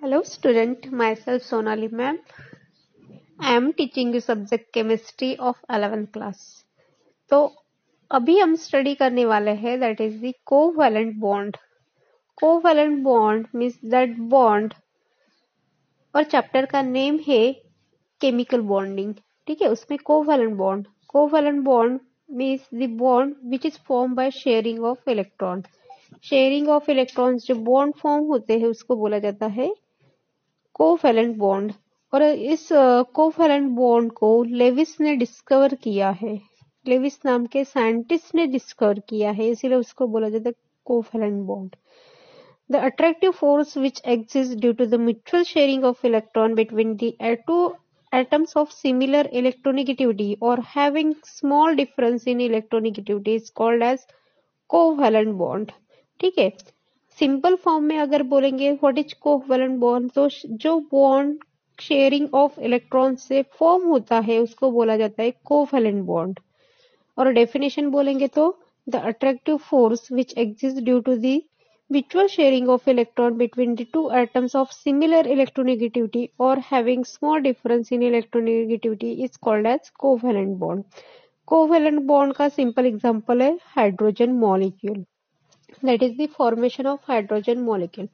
Hello student, myself Sonali ma'am. I am teaching you subject chemistry of 11th class. तो अभी हम study करने वाले हैं that is the covalent bond. Covalent bond means that bond और chapter का name है केमिकल बॉन्डिंग. ठीक है, उसमें covalent bond means the bond which is form by sharing of electron. Sharing of electrons जो बॉन्ड फॉर्म होते हैं उसको बोला जाता है कोवैलेंट बॉन्ड. और इस कोवैलेंट बॉन्ड को लेविस ने डिस्कवर किया है. लेविस नाम के साइंटिस्ट ने डिस्कवर किया है, इसीलिए उसको बोला जाता है covalent bond. The attractive force which exist due to the mutual sharing of electron between the two atoms of similar electronegativity or having small difference in electronegativity is called as covalent bond. ठीक है, simple form में अगर बोलेंगे what is covalent bond, तो जो bond sharing of electron से form होता है उसको बोला जाता है कोवैलेंट बॉन्ड. और डेफिनेशन बोलेंगे तो the attractive force which exist due to the mutual sharing of electron between the two atoms of similar electronegativity or having small difference in electronegativity is called as covalent bond. Covalent bond का simple example है hydrogen molecule. that is the formation of hydrogen molecule.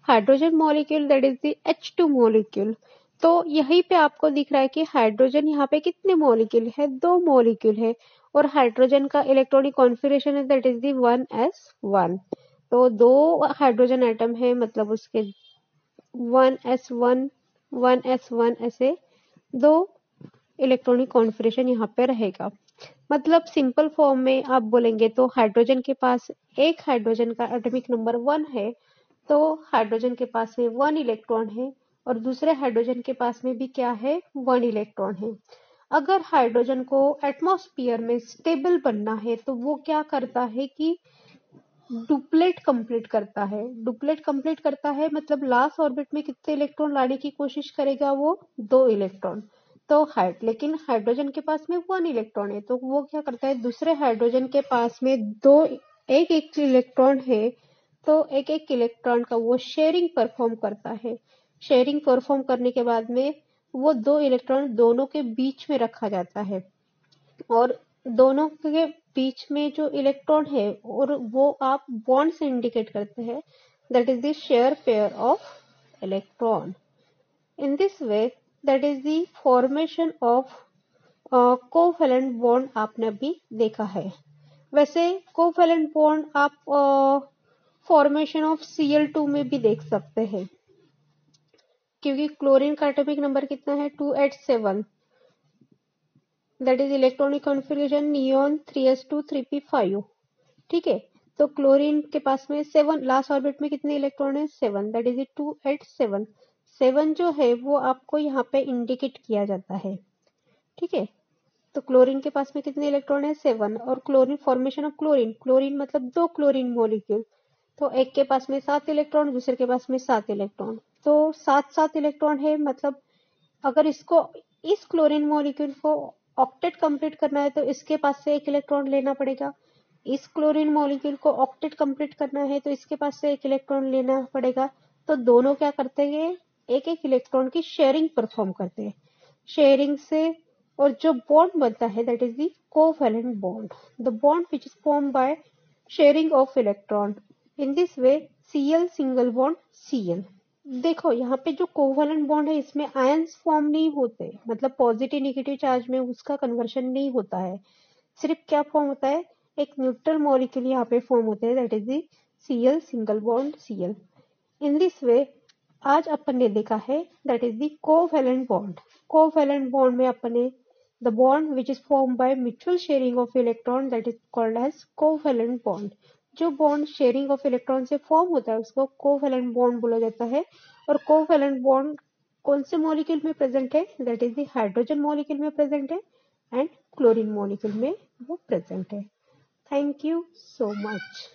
Hydrogen molecule that is the H2 molecule. तो यहीं पे आपको दिख रहा है कि हाइड्रोजन यहाँ पे कितने मॉलिक्यूल है, 2 मॉलिक्यूल है. और हाइड्रोजन का इलेक्ट्रॉनिक कॉन्फिगरेशन है दैट इज दी 1s1. तो 2 हाइड्रोजन एटम है, मतलब उसके 1s1 1s1 ऐसे 2 इलेक्ट्रॉनिक कॉन्फिगरेशन यहाँ पे रहेगा. मतलब सिंपल फॉर्म में आप बोलेंगे तो हाइड्रोजन के पास एक हाइड्रोजन का एटॉमिक नंबर 1 है, तो हाइड्रोजन के पास में 1 इलेक्ट्रॉन है और दूसरे हाइड्रोजन के पास में भी क्या है, 1 इलेक्ट्रॉन है. अगर हाइड्रोजन को एटमॉस्फेयर में स्टेबल बनना है तो वो क्या करता है कि डुप्लेट कंप्लीट करता है. डुप्लेट कंप्लीट करता है मतलब लास्ट ऑर्बिट में कितने इलेक्ट्रॉन लाने की कोशिश करेगा, वो 2 इलेक्ट्रॉन. तो लेकिन हाइड्रोजन के पास में 1 इलेक्ट्रॉन है, तो वो क्या करता है, दूसरे हाइड्रोजन के पास में एक इलेक्ट्रॉन है, तो एक इलेक्ट्रॉन का वो शेयरिंग परफॉर्म करता है. शेयरिंग परफॉर्म करने के बाद में वो 2 इलेक्ट्रॉन दोनों के बीच में रखा जाता है. और दोनों के बीच में जो इलेक्ट्रॉन है और वो आप बॉन्ड से इंडिकेट करते हैं, that is the share pair of electron. In this way that is the formation of covalent bond आपने अभी देखा है. वैसे कोवैलेंट बॉन्ड आप फॉर्मेशन ऑफ Cl2 में भी देख सकते हैं, क्योंकि क्लोरीन का एटॉमिक नंबर कितना है, 2h7. That is electronic configuration neon 3s2 3p5. ठीक है, तो क्लोरीन के पास में 7 लास्ट ऑर्बिट में कितने इलेक्ट्रॉन है, 7. That is 2h7. 7 जो है वो आपको यहाँ पे इंडिकेट किया जाता है. ठीक है, तो क्लोरीन के पास में कितने इलेक्ट्रॉन है, 7. और क्लोरीन फॉर्मेशन ऑफ क्लोरीन मतलब 2 क्लोरीन मॉलिक्यूल, तो एक के पास में 7 इलेक्ट्रॉन, दूसरे के पास में 7 इलेक्ट्रॉन, तो 7 इलेक्ट्रॉन है. मतलब अगर इसको इस क्लोरीन मॉलिक्यूल को ऑक्टेट कंप्लीट करना है तो इसके पास से 1 इलेक्ट्रॉन लेना पड़ेगा. इस क्लोरीन मॉलिक्यूल को ऑक्टेट कंप्लीट करना है तो इसके पास से 1 इलेक्ट्रॉन लेना पड़ेगा. तो दोनों क्या करते हैं, एक इलेक्ट्रॉन की शेयरिंग परफॉर्म करते हैं. शेयरिंग से और जो बॉन्ड बनता है that is the covalent bond, the bond which is form by sharing of electron. In this way Cl single bond Cl. देखो यहाँ पे जो कोवैलेंट बॉन्ड है इसमें आयंस फॉर्म नहीं होते, मतलब पॉजिटिव नेगेटिव चार्ज में उसका कन्वर्शन नहीं होता है. सिर्फ क्या फॉर्म होता है, एक न्यूट्रल मॉलिक्यूल यहाँ पे फॉर्म होते हैं that is the Cl single bond Cl. In this way आज अपन ने देखा है that is the covalent bond. Covalent bond में अपन ने the bond which is form by mutual sharing of electron that is called as covalent bond. जो bond sharing of electron से फॉर्म होता है उसको कोवैलेंट बॉन्ड बोला जाता है. और कोवैलेंट बॉन्ड कौन से मॉलिक्यूल में प्रेजेंट है, that is the hydrogen molecule में प्रेजेंट है एंड क्लोरीन मॉलिक्यूल में वो प्रेजेंट है. Thank you so much.